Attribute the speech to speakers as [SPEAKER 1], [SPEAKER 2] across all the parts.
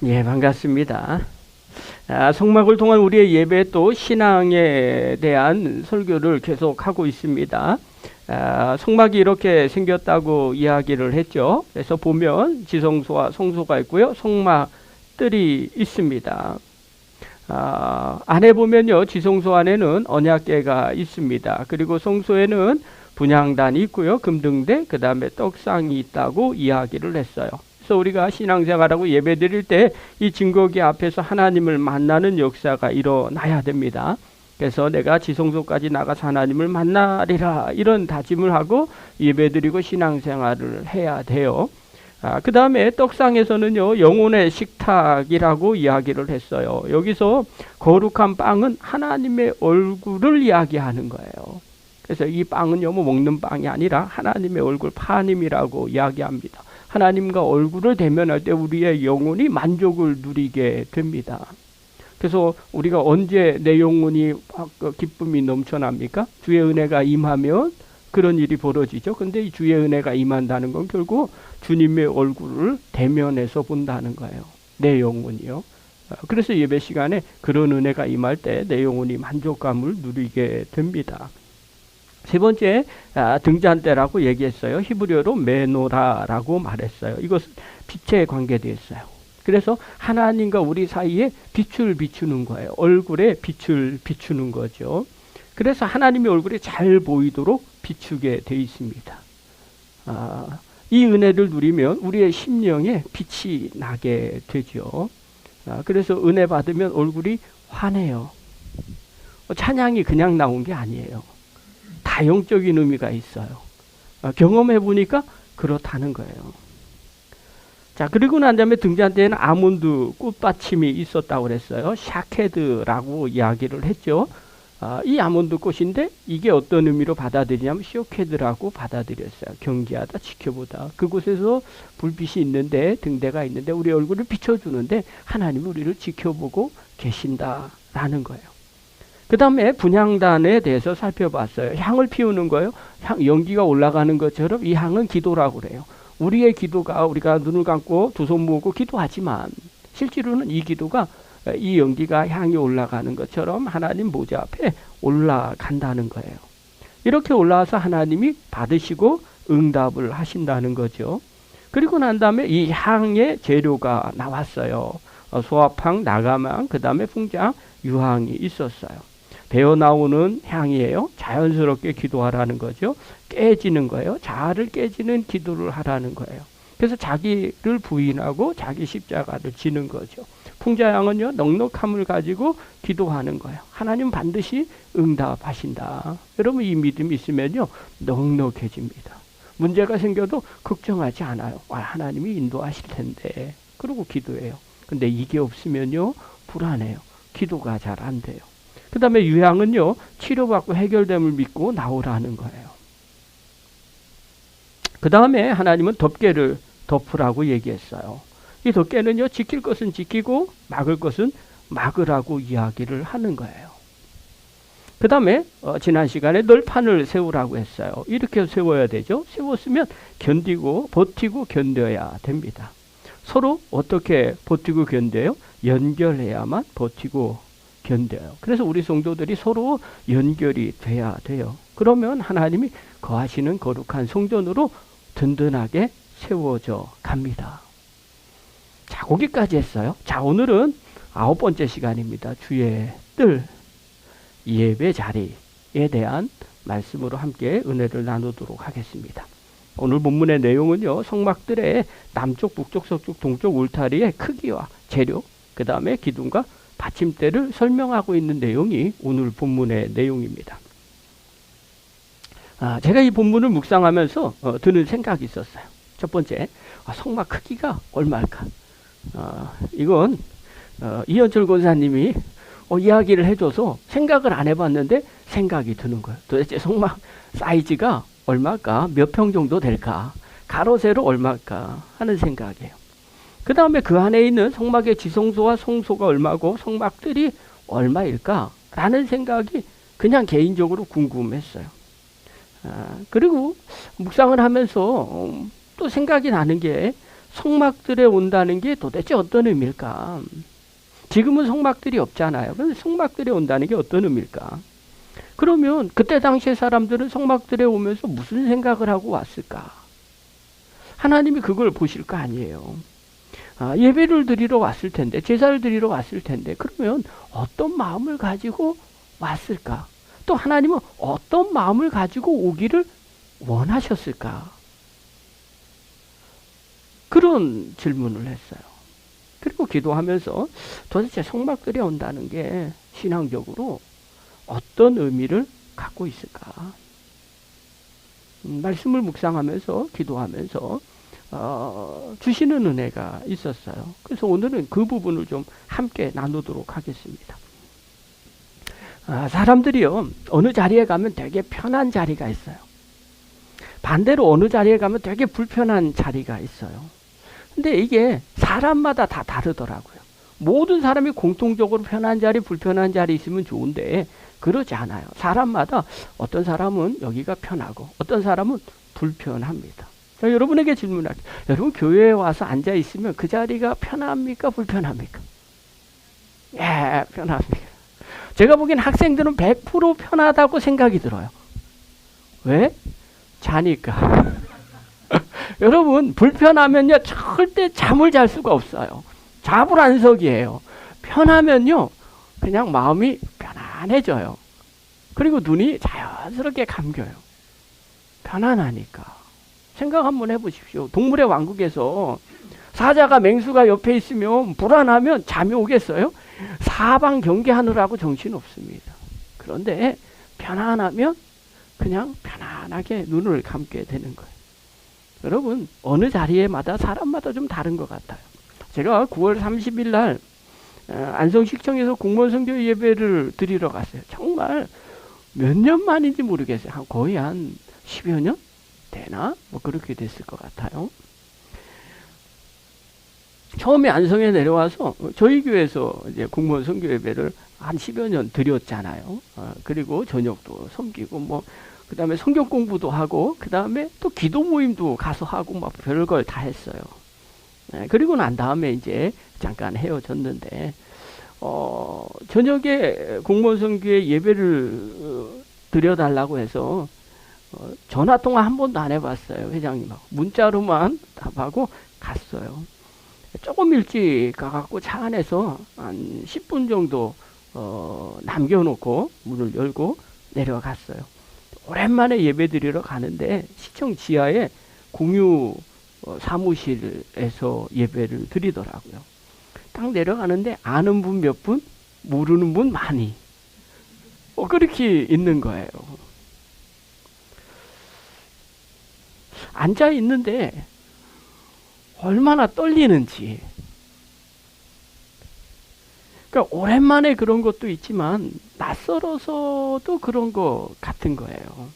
[SPEAKER 1] 예, 반갑습니다. 성막을 통한 우리의 예배 또 신앙에 대한 설교를 계속하고 있습니다. 성막이 이렇게 생겼다고 이야기를 했죠. 그래서 보면 지성소와 성소가 있고요. 성막들이 있습니다. 안에 보면요. 지성소 안에는 언약궤가 있습니다. 그리고 성소에는 분향단이 있고요. 금등대, 그 다음에 떡상이 있다고 이야기를 했어요. 그래서 우리가 신앙생활하고 예배드릴 때 이 증거기 앞에서 하나님을 만나는 역사가 일어나야 됩니다. 그래서 내가 지성소까지 나가서 하나님을 만나리라 이런 다짐을 하고 예배드리고 신앙생활을 해야 돼요. 그 다음에 떡상에서는요, 영혼의 식탁이라고 이야기를 했어요. 여기서 거룩한 빵은 하나님의 얼굴을 이야기하는 거예요. 그래서 이 빵은요, 뭐 먹는 빵이 아니라 하나님의 얼굴, 파님이라고 이야기합니다. 하나님과 얼굴을 대면할 때 우리의 영혼이 만족을 누리게 됩니다. 그래서 우리가 언제 내 영혼이 기쁨이 넘쳐납니까? 주의 은혜가 임하면 그런 일이 벌어지죠. 근데 이 주의 은혜가 임한다는 건 결국 주님의 얼굴을 대면해서 본다는 거예요. 내 영혼이요. 그래서 예배 시간에 그런 은혜가 임할 때 내 영혼이 만족감을 누리게 됩니다. 세 번째, 등잔대라고 얘기했어요. 히브리어로 메노라라고 말했어요. 이것은 빛에 관계되어 있어요. 그래서 하나님과 우리 사이에 빛을 비추는 거예요. 얼굴에 빛을 비추는 거죠. 그래서 하나님의 얼굴이 잘 보이도록 비추게 되어 있습니다. 이 은혜를 누리면 우리의 심령에 빛이 나게 되죠. 그래서 은혜 받으면 얼굴이 환해요. 찬양이 그냥 나온 게 아니에요. 다영적인 의미가 있어요. 경험해 보니까 그렇다는 거예요. 자, 그리고 난 다음에 등잔대에는 아몬드 꽃받침이 있었다고 그랬어요. 샤케드라고 이야기를 했죠. 이 아몬드 꽃인데 이게 어떤 의미로 받아들이냐면 쇼케드라고 받아들였어요. 경계하다, 지켜보다. 그곳에서 불빛이 있는데, 등대가 있는데 우리 얼굴을 비춰주는데 하나님이 우리를 지켜보고 계신다라는 거예요. 그 다음에 분향단에 대해서 살펴봤어요. 향을 피우는 거예요. 연기가 올라가는 것처럼 이 향은 기도라고 그래요. 우리의 기도가 우리가 눈을 감고 두 손 모으고 기도하지만 실제로는 이 기도가 이 연기가 향이 올라가는 것처럼 하나님 보좌 앞에 올라간다는 거예요. 이렇게 올라와서 하나님이 받으시고 응답을 하신다는 거죠. 그리고 난 다음에 이 향의 재료가 나왔어요. 소합향, 나가망, 그 다음에 풍장, 유향이 있었어요. 배어나오는 향이에요. 자연스럽게 기도하라는 거죠. 깨지는 거예요. 자아를 깨지는 기도를 하라는 거예요. 그래서 자기를 부인하고 자기 십자가를 지는 거죠. 풍자향은요, 넉넉함을 가지고 기도하는 거예요. 하나님 반드시 응답하신다. 여러분 이 믿음이 있으면요, 넉넉해집니다. 문제가 생겨도 걱정하지 않아요. 하나님이 인도하실 텐데. 그러고 기도해요. 근데 이게 없으면요, 불안해요. 기도가 잘 안 돼요. 그 다음에 유향은요, 치료받고 해결됨을 믿고 나오라는 거예요. 그 다음에 하나님은 덮개를 덮으라고 얘기했어요. 이 덮개는요, 지킬 것은 지키고 막을 것은 막으라고 이야기를 하는 거예요. 그 다음에 지난 시간에 널판을 세우라고 했어요. 이렇게 세워야 되죠. 세웠으면 견디고 버티고 견뎌야 됩니다. 서로 어떻게 버티고 견뎌요? 연결해야만 버티고 견뎌요. 그래서 우리 성도들이 서로 연결이 돼야 돼요. 그러면 하나님이 거하시는 거룩한 성전으로 든든하게 세워져 갑니다. 자, 거기까지 했어요. 자, 오늘은 9번째 시간입니다. 주의 뜰, 예배 자리에 대한 말씀으로 함께 은혜를 나누도록 하겠습니다. 오늘 본문의 내용은요, 성막들의 남쪽, 북쪽, 서쪽, 동쪽 울타리의 크기와 재료, 그 다음에 기둥과 받침대를 설명하고 있는 내용이 오늘 본문의 내용입니다. 제가 이 본문을 묵상하면서 드는 생각이 있었어요. 첫 번째, 성막 크기가 얼마일까? 이건 이현철 권사님이 이야기를 해줘서 생각을 안 해봤는데 생각이 드는 거예요. 도대체 성막 사이즈가 얼마일까? 몇 평 정도 될까? 가로 세로 얼마일까? 하는 생각이에요. 그 다음에 그 안에 있는 성막의 지성소와 성소가 얼마고 성막들이 얼마일까? 라는 생각이 그냥 개인적으로 궁금했어요. 그리고 묵상을 하면서 또 생각이 나는 게 성막들에 온다는 게 도대체 어떤 의미일까? 지금은 성막들이 없잖아요. 그런데 성막들에 온다는 게 어떤 의미일까? 그러면 그때 당시에 사람들은 성막들에 오면서 무슨 생각을 하고 왔을까? 하나님이 그걸 보실 거 아니에요. 예배를 드리러 왔을 텐데, 제사를 드리러 왔을 텐데, 그러면 어떤 마음을 가지고 왔을까? 또 하나님은 어떤 마음을 가지고 오기를 원하셨을까? 그런 질문을 했어요. 그리고 기도하면서 도대체 성막들이 온다는 게 신앙적으로 어떤 의미를 갖고 있을까? 말씀을 묵상하면서 기도하면서 주시는 은혜가 있었어요. 그래서 오늘은 그 부분을 좀 함께 나누도록 하겠습니다. 사람들이요, 어느 자리에 가면 되게 편한 자리가 있어요. 반대로 어느 자리에 가면 되게 불편한 자리가 있어요. 근데 이게 사람마다 다 다르더라고요. 모든 사람이 공통적으로 편한 자리, 불편한 자리 있으면 좋은데 그러지 않아요. 사람마다 어떤 사람은 여기가 편하고 어떤 사람은 불편합니다. 자, 여러분에게 질문할게요. 여러분 교회에 와서 앉아 있으면 그 자리가 편합니까? 불편합니까? 예, 편합니다. 제가 보기엔 학생들은 100% 편하다고 생각이 들어요. 왜? 자니까. 여러분 불편하면요 절대 잠을 잘 수가 없어요. 자불안석이에요. 편하면요 그냥 마음이 편안해져요. 그리고 눈이 자연스럽게 감겨요. 편안하니까. 생각 한번 해보십시오. 동물의 왕국에서 사자가 맹수가 옆에 있으면 불안하면 잠이 오겠어요? 사방 경계하느라고 정신없습니다. 그런데 편안하면 그냥 편안하게 눈을 감게 되는 거예요. 여러분 어느 자리에마다 사람마다 좀 다른 것 같아요. 제가 9월 30일 날 안성시청에서 공무원 선교 예배를 드리러 갔어요. 정말 몇 년 만인지 모르겠어요. 거의 한 10여 년 되나? 뭐 그렇게 됐을 것 같아요. 처음에 안성에 내려와서 저희 교회에서 이제 공무원 선교 예배를 한 10여 년 드렸잖아요. 그리고 저녁도 섬기고 뭐 그 다음에 성경 공부도 하고 그 다음에 또 기도 모임도 가서 하고 막 별걸 다 했어요. 그리고 난 다음에 이제 잠깐 헤어졌는데 저녁에 공무원 선교에 예배를 드려달라고 해서 전화통화 한 번도 안 해봤어요. 회장님하고 문자로만 답하고 갔어요. 조금 일찍 가갖고 차 안에서 한 10분 정도 남겨놓고 문을 열고 내려갔어요. 오랜만에 예배 드리러 가는데 시청 지하에 공유 사무실에서 예배를 드리더라고요. 딱 내려가는데 아는 분 몇 분, 모르는 분 많이 그렇게 있는 거예요. 앉아 있는데 얼마나 떨리는지. 그러니까 오랜만에 그런 것도 있지만 낯설어서도 그런 것 같은 거예요.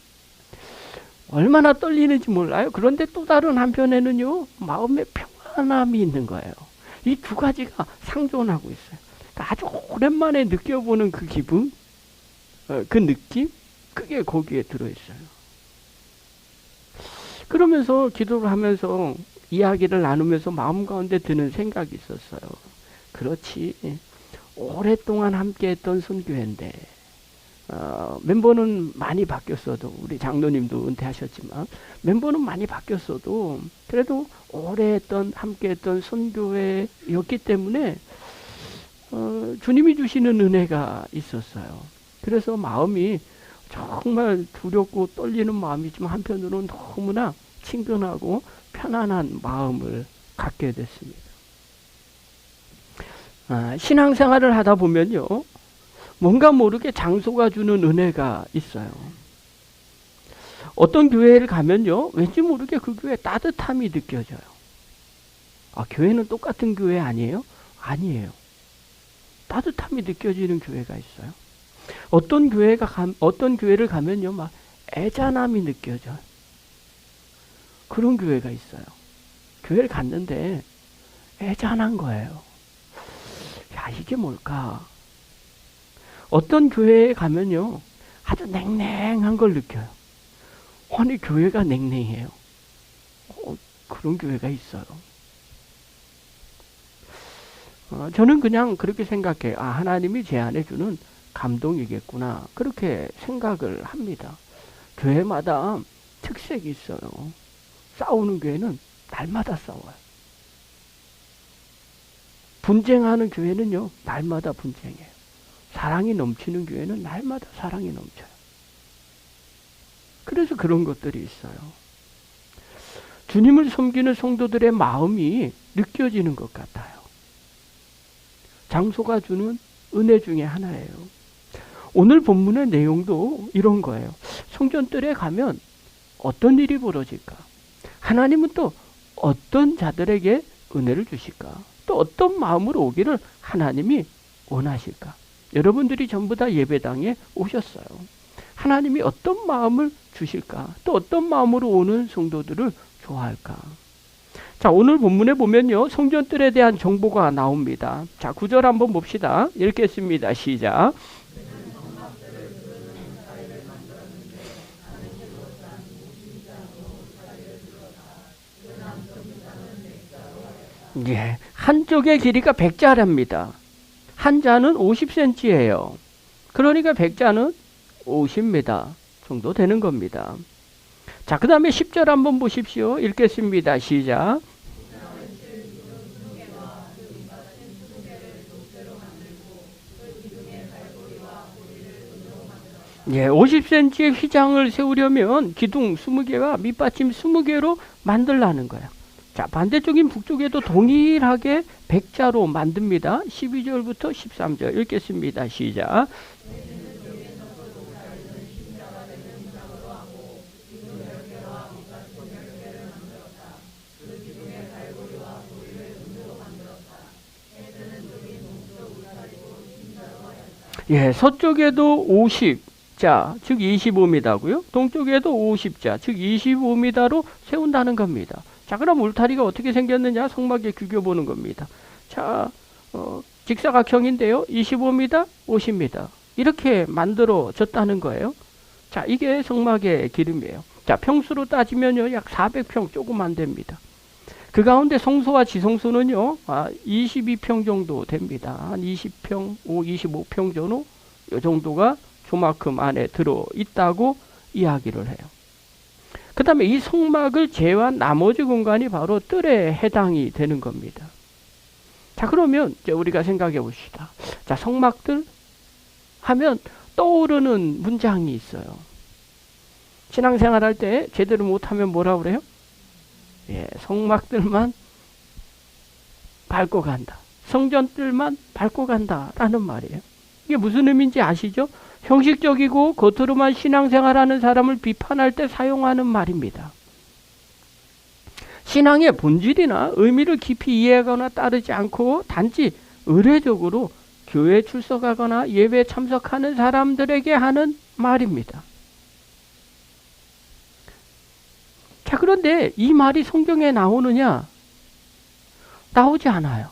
[SPEAKER 1] 얼마나 떨리는지 몰라요. 그런데 또 다른 한편에는요, 마음에 평안함이 있는 거예요. 이 두 가지가 상존하고 있어요. 그러니까 아주 오랜만에 느껴보는 그 기분, 그 느낌, 그게 거기에 들어있어요. 그러면서 기도를 하면서 이야기를 나누면서 마음 가운데 드는 생각이 있었어요. 그렇지. 오랫동안 함께했던 선교회인데 멤버는 많이 바뀌었어도 우리 장로님도 은퇴하셨지만 멤버는 많이 바뀌었어도 그래도 오래 함께했던 선교회였기 때문에 주님이 주시는 은혜가 있었어요. 그래서 마음이 정말 두렵고 떨리는 마음이지만 한편으로는 너무나 친근하고 편안한 마음을 갖게 됐습니다. 신앙생활을 하다 보면요, 뭔가 모르게 장소가 주는 은혜가 있어요. 어떤 교회를 가면요, 왠지 모르게 그 교회에 따뜻함이 느껴져요. 교회는 똑같은 교회 아니에요? 아니에요. 따뜻함이 느껴지는 교회가 있어요. 어떤 교회를 가면요, 막 애잔함이 느껴져요. 그런 교회가 있어요. 교회를 갔는데 애잔한 거예요. 야, 이게 뭘까? 어떤 교회에 가면요, 아주 냉랭한 걸 느껴요. 아니, 교회가 냉랭해요. 그런 교회가 있어요. 저는 그냥 그렇게 생각해요. 하나님이 제안해 주는 감동이겠구나. 그렇게 생각을 합니다. 교회마다 특색이 있어요. 싸우는 교회는 날마다 싸워요. 분쟁하는 교회는요, 날마다 분쟁해요. 사랑이 넘치는 교회는 날마다 사랑이 넘쳐요. 그래서 그런 것들이 있어요. 주님을 섬기는 성도들의 마음이 느껴지는 것 같아요. 장소가 주는 은혜 중에 하나예요. 오늘 본문의 내용도 이런 거예요. 성전뜰에 가면 어떤 일이 벌어질까? 하나님은 또 어떤 자들에게 은혜를 주실까? 또 어떤 마음으로 오기를 하나님이 원하실까? 여러분들이 전부 다 예배당에 오셨어요. 하나님이 어떤 마음을 주실까? 또 어떤 마음으로 오는 성도들을 좋아할까? 자, 오늘 본문에 보면요, 성전뜰에 대한 정보가 나옵니다. 자, 9절 한번 봅시다. 읽겠습니다. 시작. 예, 한쪽의 길이가 100자랍니다. 한 자는 50cm예요. 그러니까 100자는 50m 정도 되는 겁니다. 자, 그 다음에 10절 한번 보십시오. 읽겠습니다. 시작. 예, 50cm의 휘장을 세우려면 기둥 20개와 밑받침 20개로 만들라는 거예요. 자, 반대쪽인 북쪽에도 동일하게 100자로 만듭니다. 12절부터 13절 읽겠습니다. 시작. 예, 서쪽에도 50자, 즉 25m고요. 동쪽에도 50자, 즉 25m로 세운다는 겁니다. 자, 그럼 울타리가 어떻게 생겼느냐? 성막에 규교 보는 겁니다. 자, 직사각형인데요. 25m, 50m 이렇게 만들어졌다는 거예요. 자, 이게 성막의 기름이에요. 자, 평수로 따지면요, 약 400평 조금 안 됩니다. 그 가운데 성소와 지성소는요, 22평 정도 됩니다. 한 20평, 25평 정도, 이 정도가 조마금 안에 들어 있다고 이야기를 해요. 그 다음에 이 성막을 제외한 나머지 공간이 바로 뜰에 해당이 되는 겁니다. 자, 그러면 이제 우리가 생각해 봅시다. 자, 성막들 하면 떠오르는 문장이 있어요. 신앙생활 할 때 제대로 못하면 뭐라 그래요? 예, 성막들만 밟고 간다. 성전들만 밟고 간다라는 말이에요. 이게 무슨 의미인지 아시죠? 형식적이고 겉으로만 신앙생활하는 사람을 비판할 때 사용하는 말입니다. 신앙의 본질이나 의미를 깊이 이해하거나 따르지 않고 단지 의례적으로 교회에 출석하거나 예배에 참석하는 사람들에게 하는 말입니다. 자, 그런데 이 말이 성경에 나오느냐? 나오지 않아요.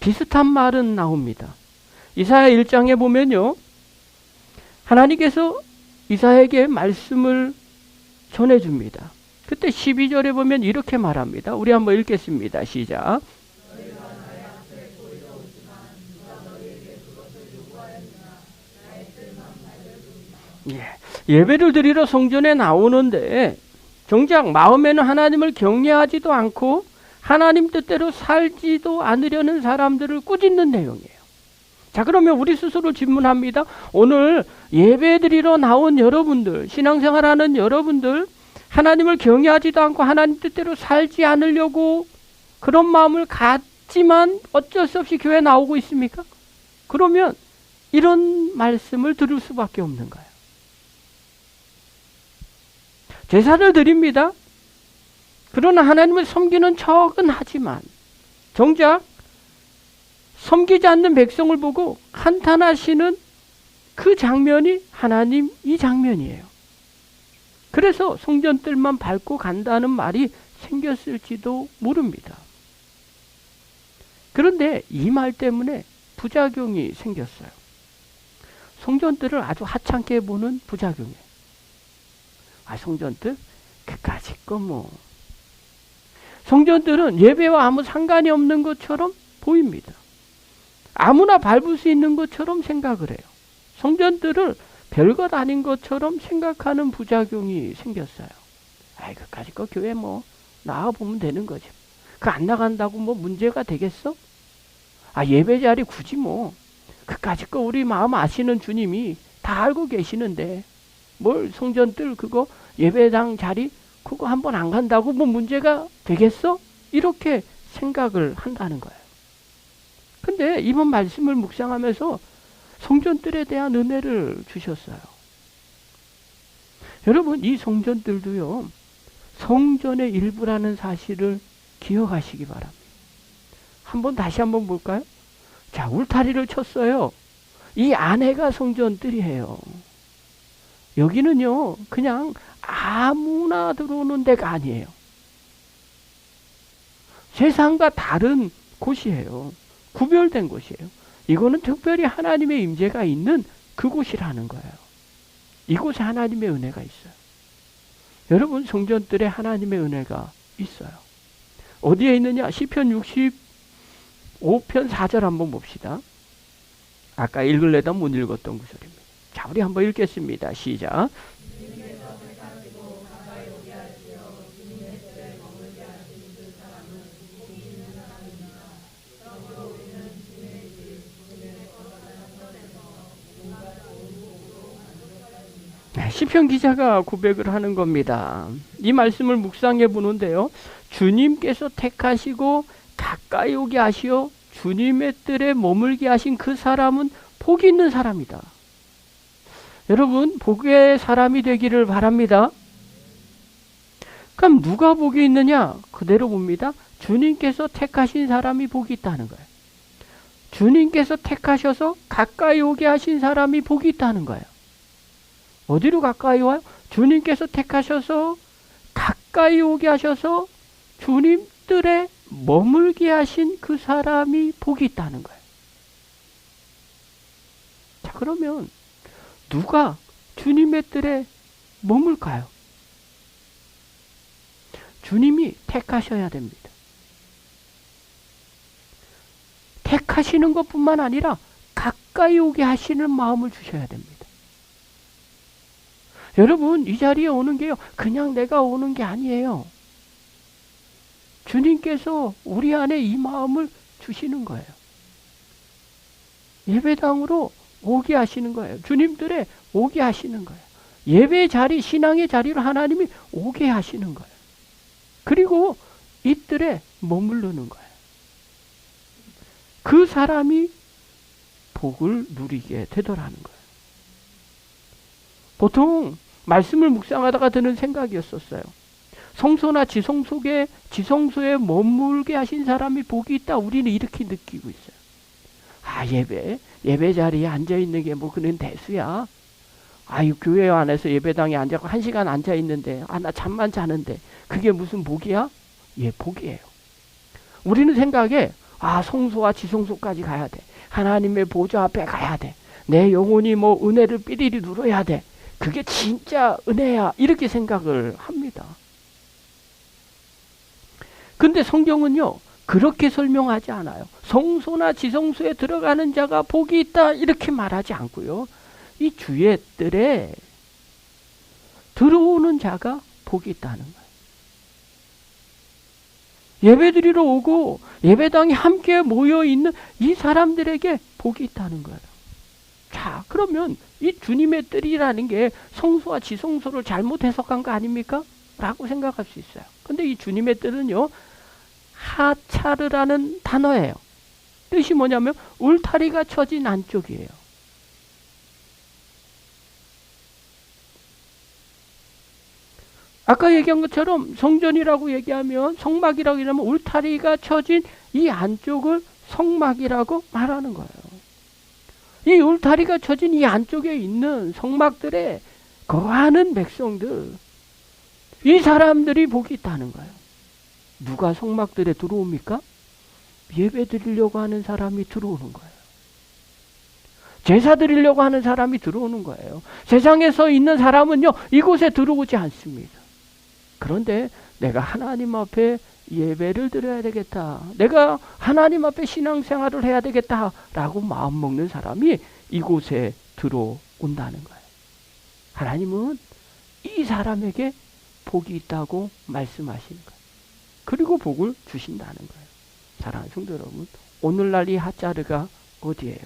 [SPEAKER 1] 비슷한 말은 나옵니다. 이사야 1장에 보면요, 하나님께서 이사야에게 말씀을 전해줍니다. 그때 12절에 보면 이렇게 말합니다. 우리 한번 읽겠습니다. 시작. 예, 예배를 드리러 성전에 나오는데 정작 마음에는 하나님을 경외하지도 않고 하나님 뜻대로 살지도 않으려는 사람들을 꾸짖는 내용이에요. 자, 그러면 우리 스스로 질문합니다. 오늘 예배드리러 나온 여러분들, 신앙생활하는 여러분들, 하나님을 경외하지도 않고 하나님 뜻대로 살지 않으려고 그런 마음을 갖지만 어쩔 수 없이 교회에 나오고 있습니까? 그러면 이런 말씀을 들을 수밖에 없는 거예요. 제사를 드립니다. 그러나 하나님을 섬기는 척은 하지만 정작 섬기지 않는 백성을 보고 한탄하시는 그 장면이 하나님 이 장면이에요. 그래서 성전뜰만 밟고 간다는 말이 생겼을지도 모릅니다. 그런데 이 말 때문에 부작용이 생겼어요. 성전뜰을 아주 하찮게 보는 부작용이에요. 성전뜰? 그까짓 거 뭐. 성전뜰은 예배와 아무 상관이 없는 것처럼 보입니다. 아무나 밟을 수 있는 것처럼 생각을 해요. 성전들을 별것 아닌 것처럼 생각하는 부작용이 생겼어요. 아이, 그까짓 거 교회 뭐 나가보면 되는 거죠. 그 안 나간다고 뭐 문제가 되겠어? 아, 예배 자리 굳이 뭐 그까짓 거 우리 마음 아시는 주님이 다 알고 계시는데 뭘 성전들 그거 예배당 자리 그거 한번 안 간다고 뭐 문제가 되겠어? 이렇게 생각을 한다는 거예요. 근데 이번 말씀을 묵상하면서 성전들에 대한 은혜를 주셨어요. 여러분, 이 성전들도요, 성전의 일부라는 사실을 기억하시기 바랍니다. 다시 한번 볼까요? 자, 울타리를 쳤어요. 이 안에가 성전들이에요. 여기는요, 그냥 아무나 들어오는 데가 아니에요. 세상과 다른 곳이에요. 구별된 곳이에요. 이거는 특별히 하나님의 임재가 있는 그곳이라는 거예요. 이곳에 하나님의 은혜가 있어요. 여러분, 성전들에 하나님의 은혜가 있어요. 어디에 있느냐? 시편 65편 4절 한번 봅시다. 아까 읽을래다 못 읽었던 구절입니다. 자, 우리 한번 읽겠습니다. 시작. 10편 기자가 고백을 하는 겁니다. 이 말씀을 묵상해 보는데요. 주님께서 택하시고 가까이 오게 하시어 주님의 뜰에 머물게 하신 그 사람은 복이 있는 사람이다. 여러분, 복의 사람이 되기를 바랍니다. 그럼 누가 복이 있느냐? 그대로 봅니다. 주님께서 택하신 사람이 복이 있다는 거예요. 주님께서 택하셔서 가까이 오게 하신 사람이 복이 있다는 거예요. 어디로 가까이 와요? 주님께서 택하셔서 가까이 오게 하셔서 주님 뜰에 머물게 하신 그 사람이 복이 있다는 거예요. 자, 그러면 누가 주님의 뜰에 머물까요? 주님이 택하셔야 됩니다. 택하시는 것뿐만 아니라 가까이 오게 하시는 마음을 주셔야 됩니다. 여러분, 이 자리에 오는 게요, 그냥 내가 오는 게 아니에요. 주님께서 우리 안에 이 마음을 주시는 거예요. 예배당으로 오게 하시는 거예요. 주님들의 오게 하시는 거예요. 예배 자리, 신앙의 자리로 하나님이 오게 하시는 거예요. 그리고 이들에 머무르는 거예요. 그 사람이 복을 누리게 되더라는 거예요. 보통 말씀을 묵상하다가 드는 생각이었었어요. 성소나 지성소에 머물게 하신 사람이 복이 있다. 우리는 이렇게 느끼고 있어요. 아, 예배 자리에 앉아있는 게 뭐 그는 대수야. 아유, 교회 안에서 예배당에 앉아서 1시간 앉아있는데, 아, 나 잠만 자는데 그게 무슨 복이야? 예, 복이에요. 우리는 생각에, 아, 성소와 지성소까지 가야 돼. 하나님의 보좌 앞에 가야 돼. 내 영혼이 뭐 은혜를 삐리리 누려야 돼. 그게 진짜 은혜야. 이렇게 생각을 합니다. 근데 성경은요, 그렇게 설명하지 않아요. 성소나 지성소에 들어가는 자가 복이 있다. 이렇게 말하지 않고요. 이 주의 뜰에 들어오는 자가 복이 있다는 거예요. 예배드리러 오고 예배당에 함께 모여있는 이 사람들에게 복이 있다는 거예요. 자, 그러면 이 주님의 뜰이라는 게 성소와 지성소를 잘못 해석한 거 아닙니까? 라고 생각할 수 있어요. 근데 이 주님의 뜰은요, 하차르라는 단어예요. 뜻이 뭐냐면 울타리가 쳐진 안쪽이에요. 아까 얘기한 것처럼 성전이라고 얘기하면, 성막이라고 얘기하면 울타리가 쳐진 이 안쪽을 성막이라고 말하는 거예요. 이 울타리가 쳐진 이 안쪽에 있는 성막들에 거하는 백성들, 이 사람들이 복이 있다는 거예요. 누가 성막들에 들어옵니까? 예배 드리려고 하는 사람이 들어오는 거예요. 제사 드리려고 하는 사람이 들어오는 거예요. 세상에 서 있는 사람은요, 이곳에 들어오지 않습니다. 그런데 내가 하나님 앞에 예배를 드려야 되겠다. 내가 하나님 앞에 신앙생활을 해야 되겠다라고 마음먹는 사람이 이곳에 들어온다는 거예요. 하나님은 이 사람에게 복이 있다고 말씀하시는 거예요. 그리고 복을 주신다는 거예요. 사랑하는 성도 여러분, 오늘날 이 핫자르가 어디예요?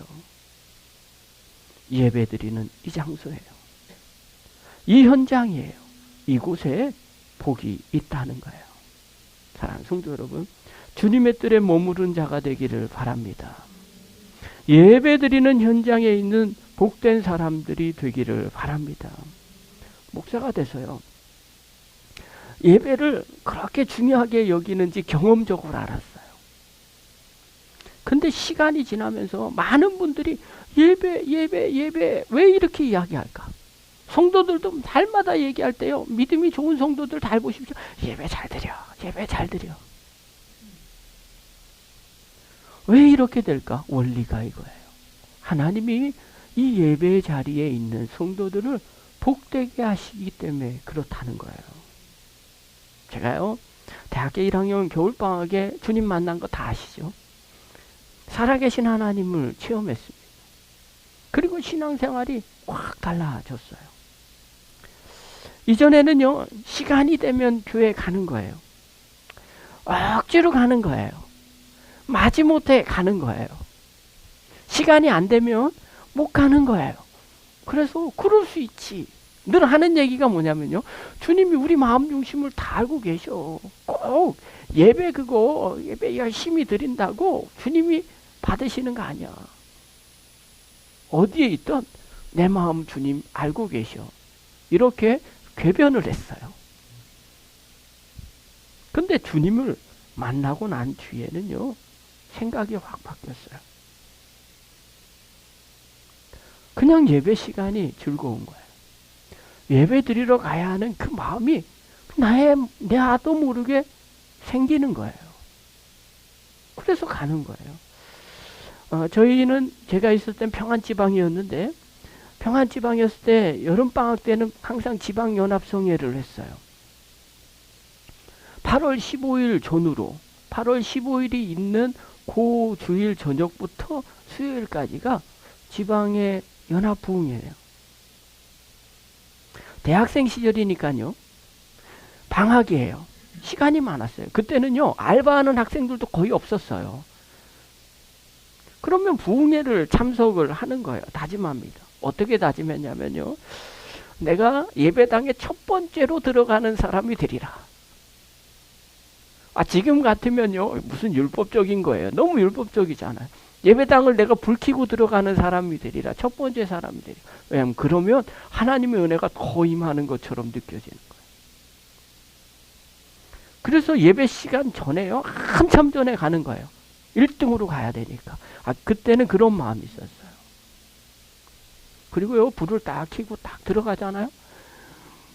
[SPEAKER 1] 예배드리는 이 장소예요. 이 현장이에요. 이곳에 복이 있다는 거예요. 사랑하는 성도 여러분, 주님의 뜰에 머무른 자가 되기를 바랍니다. 예배드리는 현장에 있는 복된 사람들이 되기를 바랍니다. 목사가 돼서요, 예배를 그렇게 중요하게 여기는지 경험적으로 알았어요. 근데 시간이 지나면서 많은 분들이 예배 왜 이렇게 이야기할까? 성도들도 날마다 얘기할 때요, 믿음이 좋은 성도들 잘 보십시오. 예배 잘 드려. 예배 잘 드려. 왜 이렇게 될까? 원리가 이거예요. 하나님이 이 예배 자리에 있는 성도들을 복되게 하시기 때문에 그렇다는 거예요. 제가요, 대학교 1학년 겨울방학에 주님 만난 거 다 아시죠? 살아계신 하나님을 체험했습니다. 그리고 신앙생활이 확 달라졌어요. 이전에는요, 시간이 되면 교회 가는 거예요. 억지로 가는 거예요. 마지못해 가는 거예요. 시간이 안 되면 못 가는 거예요. 그래서 그럴 수 있지. 늘 하는 얘기가 뭐냐면요, 주님이 우리 마음 중심을 다 알고 계셔. 꼭 예배 열심히 드린다고 주님이 받으시는 거 아니야. 어디에 있든 내 마음 주님 알고 계셔. 이렇게 궤변을 했어요. 근데 주님을 만나고 난 뒤에는요, 생각이 확 바뀌었어요. 그냥 예배 시간이 즐거운 거예요. 예배 드리러 가야 하는 그 마음이 나도 모르게 생기는 거예요. 그래서 가는 거예요. 저희는 제가 있을 땐 평안지방이었는데, 평안지방이었을 때 여름방학 때는 항상 지방연합성회를 했어요. 8월 15일 전후로 8월 15일이 있는 그 주일 저녁부터 수요일까지가 지방의 연합부흥회예요. 대학생 시절이니까요, 방학이에요. 시간이 많았어요. 그때는요, 알바하는 학생들도 거의 없었어요. 그러면 부흥회를 참석을 하는 거예요. 다짐합니다. 어떻게 다짐했냐면요, 내가 예배당에 첫 번째로 들어가는 사람이 되리라. 지금 같으면요, 무슨 율법적인 거예요. 너무 율법적이잖아요. 예배당을 내가 불 켜고 들어가는 사람이 되리라. 첫 번째 사람이 되리라. 왜냐하면 그러면 하나님의 은혜가 더 임하는 것처럼 느껴지는 거예요. 그래서 예배 시간 전에요, 한참 전에 가는 거예요. 1등으로 가야 되니까. 그때는 그런 마음이 있었어요. 그리고요, 불을 딱 켜고 딱 들어가잖아요.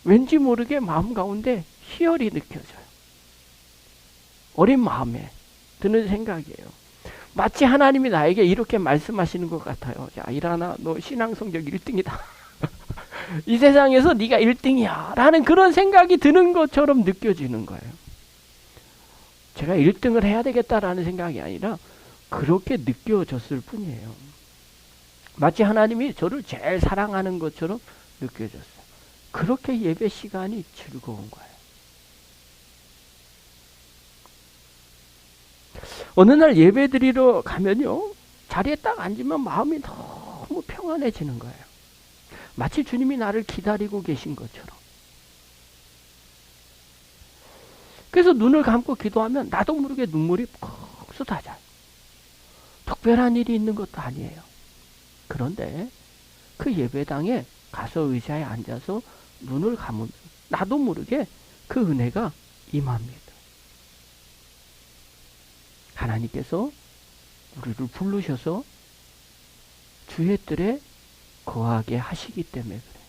[SPEAKER 1] 왠지 모르게 마음 가운데 희열이 느껴져요. 어린 마음에 드는 생각이에요. 마치 하나님이 나에게 이렇게 말씀하시는 것 같아요. 자, 일하나, 너 신앙 성적 1등이다. 이 세상에서 네가 1등이야. 라는 그런 생각이 드는 것처럼 느껴지는 거예요. 제가 1등을 해야 되겠다라는 생각이 아니라 그렇게 느껴졌을 뿐이에요. 마치 하나님이 저를 제일 사랑하는 것처럼 느껴졌어요. 그렇게 예배 시간이 즐거운 거예요. 어느 날 예배 드리러 가면요, 자리에 딱 앉으면 마음이 너무 평안해지는 거예요. 마치 주님이 나를 기다리고 계신 것처럼. 그래서 눈을 감고 기도하면 나도 모르게 눈물이 푹 쏟아져요. 특별한 일이 있는 것도 아니에요. 그런데 그 예배당에 가서 의자에 앉아서 눈을 감으면 나도 모르게 그 은혜가 임합니다. 하나님께서 우리를 부르셔서 주의 뜰에 거하게 하시기 때문에 그래요.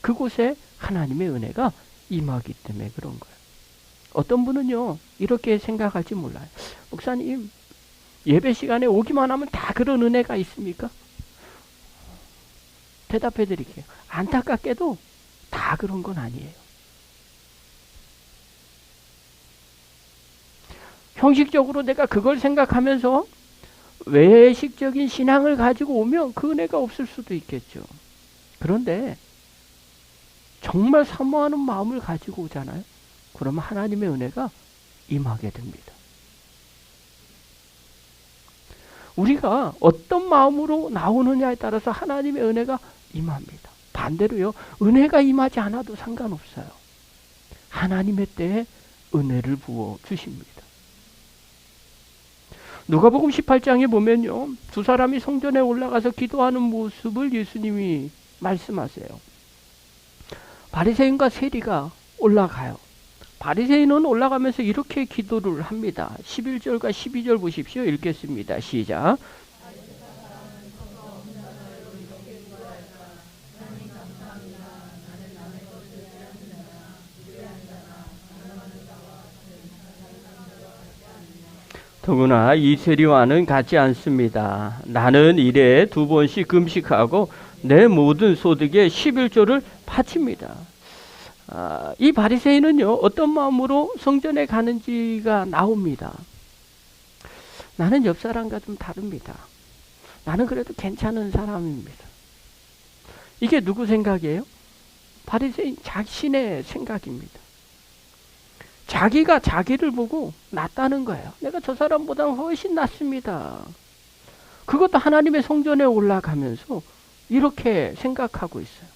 [SPEAKER 1] 그곳에 하나님의 은혜가 임하기 때문에 그런 거예요. 어떤 분은요, 이렇게 생각할지 몰라요. 목사님, 예배 시간에 오기만 하면 다 그런 은혜가 있습니까? 대답해 드릴게요. 안타깝게도 다 그런 건 아니에요. 형식적으로 내가 그걸 생각하면서 외식적인 신앙을 가지고 오면 그 은혜가 없을 수도 있겠죠. 그런데 정말 사모하는 마음을 가지고 오잖아요. 그러면 하나님의 은혜가 임하게 됩니다. 우리가 어떤 마음으로 나오느냐에 따라서 하나님의 은혜가 임합니다. 반대로요, 은혜가 임하지 않아도 상관없어요. 하나님의 때에 은혜를 부어 주십니다. 누가복음 18장에 보면요, 두 사람이 성전에 올라가서 기도하는 모습을 예수님이 말씀하세요. 바리새인과 세리가 올라가요. 바리새인은 올라가면서 이렇게 기도를 합니다. 11절과 12절 보십시오. 읽겠습니다. 시작. 더구나 이 세리와는 같지 않습니다. 나는 일에 2번씩 금식하고 내 모든 소득의 11조를 바칩니다. 이 바리새인은요, 어떤 마음으로 성전에 가는지가 나옵니다. 나는 옆 사람과 좀 다릅니다. 나는 그래도 괜찮은 사람입니다. 이게 누구 생각이에요? 바리새인 자신의 생각입니다. 자기가 자기를 보고 낫다는 거예요. 내가 저 사람보다 훨씬 낫습니다. 그것도 하나님의 성전에 올라가면서 이렇게 생각하고 있어요.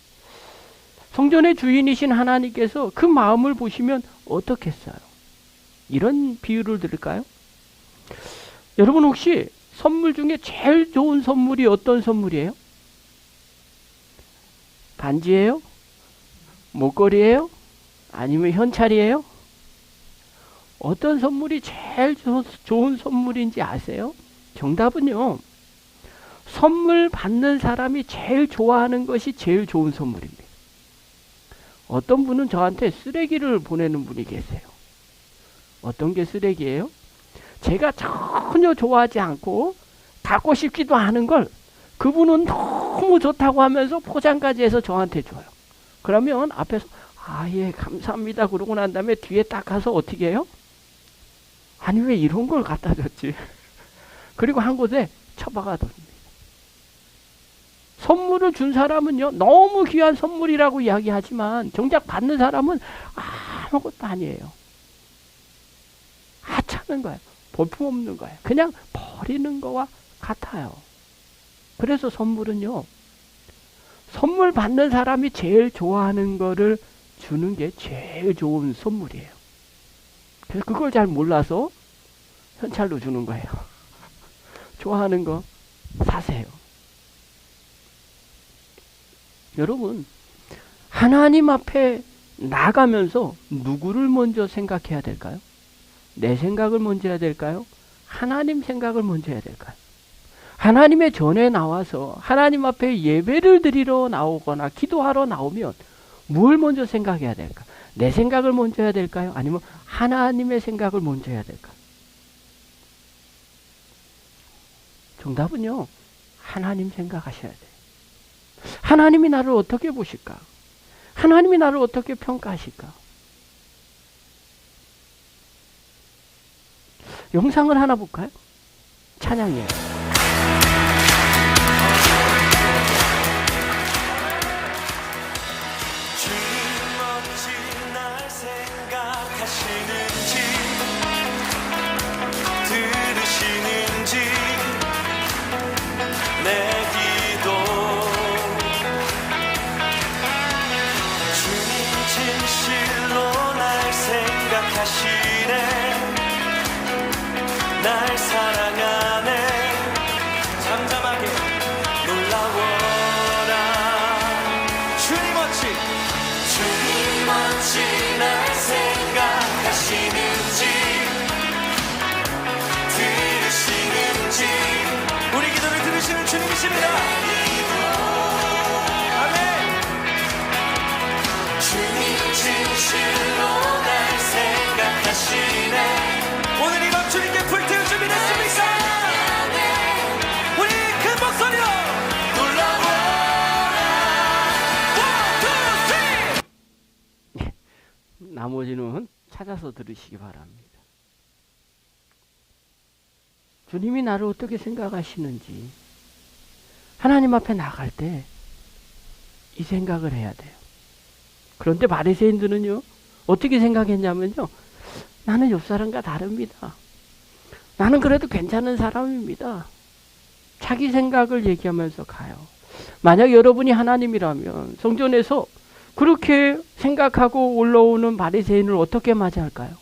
[SPEAKER 1] 성전의 주인이신 하나님께서 그 마음을 보시면 어떻겠어요? 이런 비유를 드릴까요? 여러분 혹시 선물 중에 제일 좋은 선물이 어떤 선물이에요? 반지예요? 목걸이예요? 아니면 현찰이에요? 어떤 선물이 제일 좋은 선물인지 아세요? 정답은요, 선물 받는 사람이 제일 좋아하는 것이 제일 좋은 선물입니다. 어떤 분은 저한테 쓰레기를 보내는 분이 계세요. 어떤 게 쓰레기예요? 제가 전혀 좋아하지 않고 갖고 싶지도 않은 걸 그분은 너무 좋다고 하면서 포장까지 해서 저한테 줘요. 그러면 앞에서 예 감사합니다 그러고 난 다음에 뒤에 딱 가서 어떻게 해요? 아니 왜 이런 걸 갖다 줬지? 그리고 한 곳에 처박아 둡니다. 선물을 준 사람은요, 너무 귀한 선물이라고 이야기하지만 정작 받는 사람은 아무것도 아니에요. 하찮은 거예요. 볼품없는 거예요. 그냥 버리는 거와 같아요. 그래서 선물은요, 선물 받는 사람이 제일 좋아하는 거를 주는 게 제일 좋은 선물이에요. 그래서 그걸 잘 몰라서 현찰로 주는 거예요. 좋아하는 거 사세요. 여러분, 하나님 앞에 나가면서 누구를 먼저 생각해야 될까요? 내 생각을 먼저 해야 될까요? 하나님 생각을 먼저 해야 될까요? 하나님의 전에 나와서 하나님 앞에 예배를 드리러 나오거나 기도하러 나오면 뭘 먼저 생각해야 될까? 내 생각을 먼저 해야 될까요? 아니면 하나님의 생각을 먼저 해야 될까요? 정답은요, 하나님 생각하셔야 돼요. 하나님이 나를 어떻게 보실까? 하나님이 나를 어떻게 평가하실까? 영상을 하나 볼까요? 찬양이에요.
[SPEAKER 2] 주님 어찌 날 생각하시는지 들으시는지 내 기도 주님 진실로 날 생각하시네 날 사랑하네 잠잠하게 놀라워라 주님 어찌 날 생각하시는지 들으시는지 우리 기도를 들으시는 주님이십니다. 아멘. 주님 진실로 날 생각하시네 오늘 이 밤 주님께 불태울 준비 됐습니까? 우리 큰 목소리로
[SPEAKER 1] 나머지는 찾아서 들으시기 바랍니다. 주님이 나를 어떻게 생각하시는지 하나님 앞에 나갈 때 이 생각을 해야 돼요. 그런데 바리새인들은요, 어떻게 생각했냐면요, 나는 옆 사람과 다릅니다. 나는 그래도 괜찮은 사람입니다. 자기 생각을 얘기하면서 가요. 만약 여러분이 하나님이라면 성전에서 그렇게 생각하고 올라오는 바리새인을 어떻게 맞이할까요?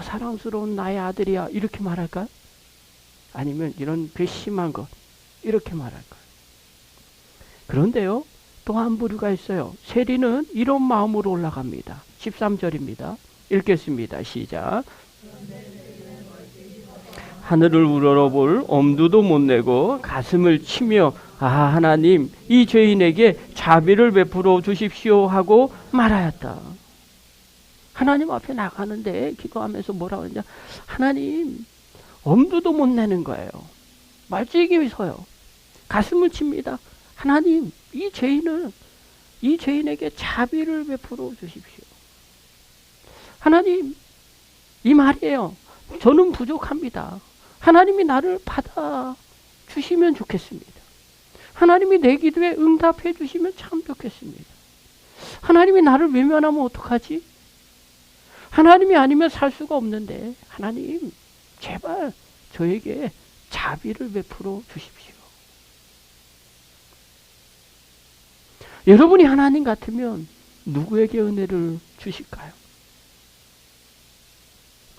[SPEAKER 1] 사랑스러운 나의 아들이야, 이렇게 말할까요? 아니면 이런 괘씸한 것, 이렇게 말할까요? 그런데요, 또 한 부류가 있어요. 세리는 이런 마음으로 올라갑니다. 13절입니다. 읽겠습니다. 시작. 하늘을 우러러볼 엄두도 못 내고 가슴을 치며 하나님, 이 죄인에게 자비를 베풀어 주십시오 하고 말하였다. 하나님 앞에 나가는데 기도하면서 뭐라고 하냐, 하나님, 엄두도 못 내는 거예요. 말찍이 서요. 가슴을 칩니다. 하나님, 이 죄인에게 자비를 베풀어 주십시오. 하나님, 이 말이에요. 저는 부족합니다. 하나님이 나를 받아 주시면 좋겠습니다. 하나님이 내 기도에 응답해 주시면 참 좋겠습니다. 하나님이 나를 외면하면 어떡하지? 하나님이 아니면 살 수가 없는데, 하나님, 제발 저에게 자비를 베풀어 주십시오. 여러분이 하나님 같으면 누구에게 은혜를 주실까요?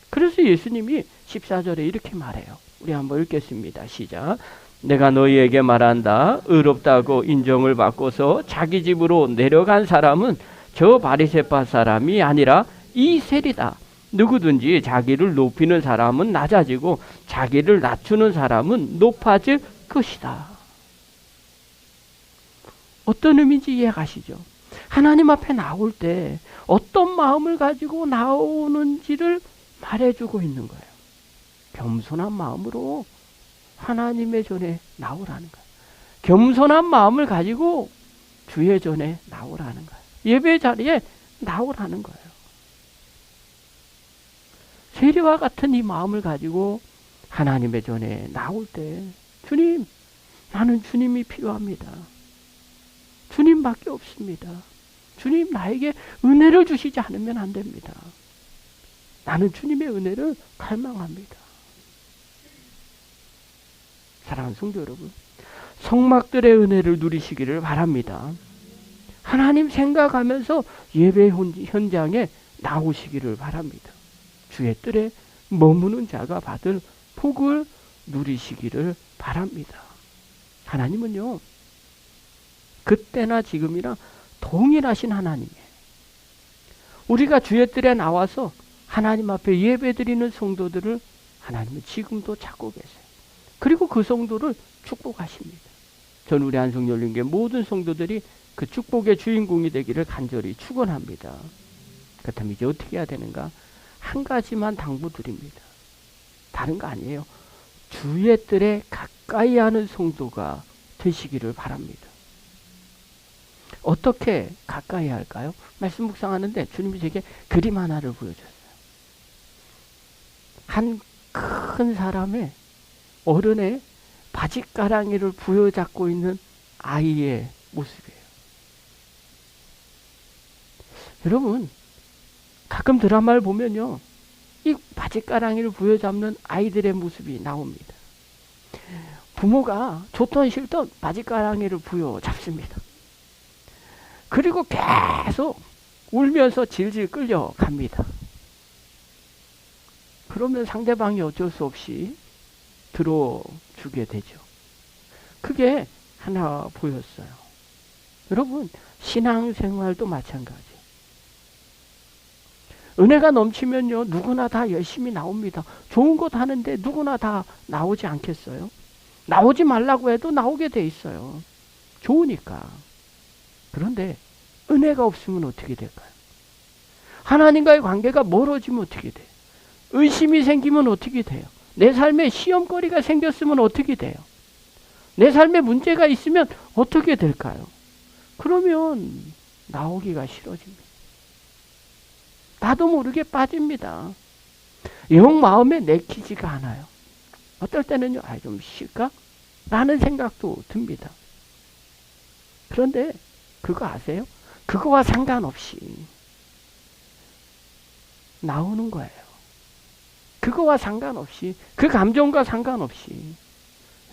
[SPEAKER 1] 그래서 예수님이 14절에 이렇게 말해요. 우리 한번 읽겠습니다. 시작. 내가 너희에게 말한다. 의롭다고 인정을 받고서 자기 집으로 내려간 사람은 저 바리새파 사람이 아니라 이 세리다. 누구든지 자기를 높이는 사람은 낮아지고 자기를 낮추는 사람은 높아질 것이다. 어떤 의미인지 이해가시죠? 하나님 앞에 나올 때 어떤 마음을 가지고 나오는지를 말해주고 있는 거예요. 겸손한 마음으로 하나님의 전에 나오라는 거예요. 겸손한 마음을 가지고 주의 전에 나오라는 거예요. 예배 자리에 나오라는 거예요. 세리와 같은 이 마음을 가지고 하나님의 전에 나올 때, 주님, 나는 주님이 필요합니다. 주님밖에 없습니다. 주님, 나에게 은혜를 주시지 않으면 안 됩니다. 나는 주님의 은혜를 갈망합니다. 사랑하는 성도 여러분, 성막들의 은혜를 누리시기를 바랍니다. 하나님 생각하면서 예배 현장에 나오시기를 바랍니다. 주의 뜰에 머무는 자가 받을 복을 누리시기를 바랍니다. 하나님은요, 그때나 지금이나 동일하신 하나님이에요. 우리가 주의 뜰에 나와서 하나님 앞에 예배드리는 성도들을 하나님은 지금도 찾고 계세요. 그리고 그 성도를 축복하십니다. 전 우리 한성열린교회 모든 성도들이 그 축복의 주인공이 되기를 간절히 축원합니다. 그렇다면 이제 어떻게 해야 되는가? 한 가지만 당부드립니다. 다른 거 아니에요. 주의 뜰에 가까이 하는 성도가 되시기를 바랍니다. 어떻게 가까이 할까요? 말씀 묵상하는데 주님이 제게 그림 하나를 보여줬어요. 한 큰 사람의 어른의 바짓가랑이를 부여잡고 있는 아이의 모습이에요. 여러분, 가끔 드라마를 보면요, 이 바짓가랑이를 부여잡는 아이들의 모습이 나옵니다. 부모가 좋던 싫던 바짓가랑이를 부여잡습니다. 그리고 계속 울면서 질질 끌려갑니다. 그러면 상대방이 어쩔 수 없이 들어주게 되죠. 그게 하나 보였어요. 여러분, 신앙생활도 마찬가지. 은혜가 넘치면요, 누구나 다 열심히 나옵니다. 좋은 것 하는데 누구나 다 나오지 않겠어요? 나오지 말라고 해도 나오게 돼 있어요. 좋으니까. 그런데 은혜가 없으면 어떻게 될까요? 하나님과의 관계가 멀어지면 어떻게 돼요? 의심이 생기면 어떻게 돼요? 내 삶에 시험거리가 생겼으면 어떻게 돼요? 내 삶에 문제가 있으면 어떻게 될까요? 그러면 나오기가 싫어집니다. 나도 모르게 빠집니다. 영 마음에 내키지가 않아요. 어떨 때는요, 좀 쉴까? 라는 생각도 듭니다. 그런데 그거 아세요? 그거와 상관없이 나오는 거예요. 그거와 상관없이, 그 감정과 상관없이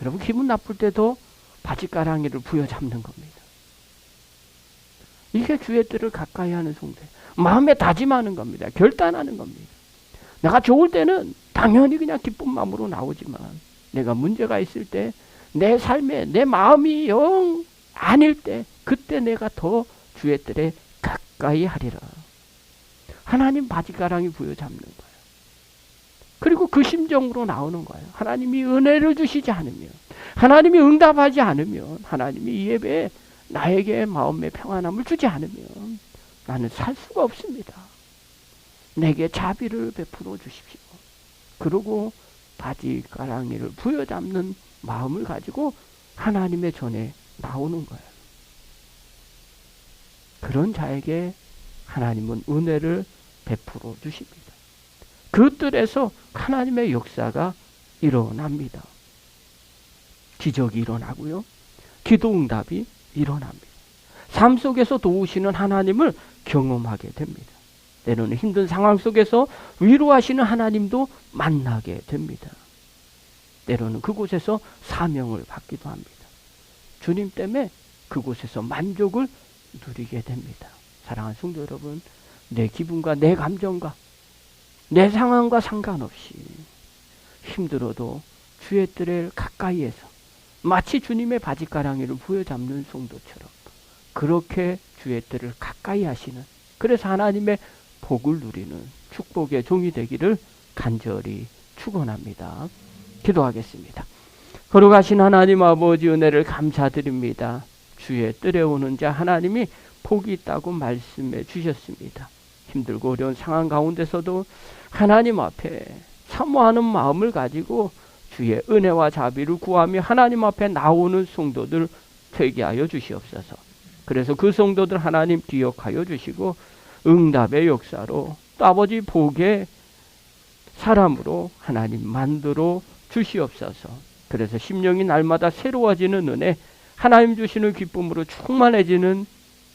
[SPEAKER 1] 여러분 기분 나쁠 때도 바짓가랑이를 부여잡는 겁니다. 이게 주의 뜻을 가까이 하는 송대. 마음에 다짐하는 겁니다. 결단하는 겁니다. 내가 좋을 때는 당연히 그냥 기쁜 마음으로 나오지만 내가 문제가 있을 때, 내 삶에 내 마음이 영 아닐 때, 그때 내가 더 주의 뜻에 가까이 하리라. 하나님 바짓가랑이 부여잡는 거예요. 그리고 그 심정으로 나오는 거예요. 하나님이 은혜를 주시지 않으면, 하나님이 응답하지 않으면, 하나님이 이 예배에 나에게 마음의 평안함을 주지 않으면 나는 살 수가 없습니다. 내게 자비를 베풀어 주십시오. 그리고 바짓가랑이를 부여잡는 마음을 가지고 하나님의 전에 나오는 거예요. 그런 자에게 하나님은 은혜를 베풀어 주십니다. 그 뜰에서 하나님의 역사가 일어납니다. 기적이 일어나고요. 기도 응답이 일어납니다. 삶 속에서 도우시는 하나님을 경험하게 됩니다. 때로는 힘든 상황 속에서 위로하시는 하나님도 만나게 됩니다. 때로는 그곳에서 사명을 받기도 합니다. 주님 때문에 그곳에서 만족을 누리게 됩니다. 사랑하는 성도 여러분, 내 기분과 내 감정과 내 상황과 상관없이 힘들어도 주의 뜰을 가까이에서 마치 주님의 바짓가랑이를 부여잡는 성도처럼 그렇게 주의 뜰을 가까이 하시는, 그래서 하나님의 복을 누리는 축복의 종이 되기를 간절히 축원합니다. 기도하겠습니다. 거룩하신 하나님 아버지, 은혜를 감사드립니다. 주의 뜰에 오는 자 하나님이 복이 있다고 말씀해 주셨습니다. 힘들고 어려운 상황 가운데서도 하나님 앞에 사모하는 마음을 가지고 주의 은혜와 자비를 구하며 하나님 앞에 나오는 성도들 되게 하여 주시옵소서. 그래서 그 성도들 하나님 기억하여 주시고 응답의 역사로 또 아버지 복의 사람으로 하나님 만들어 주시옵소서. 그래서 심령이 날마다 새로워지는 은혜, 하나님 주시는 기쁨으로 충만해지는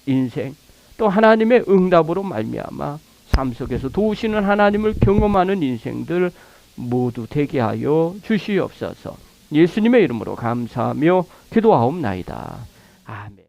[SPEAKER 1] 인생, 또 하나님의 응답으로 말미암아 삶 속에서 도우시는 하나님을 경험하는 인생들 모두 되게 하여 주시옵소서. 예수님의 이름으로 감사하며 기도하옵나이다. 아멘.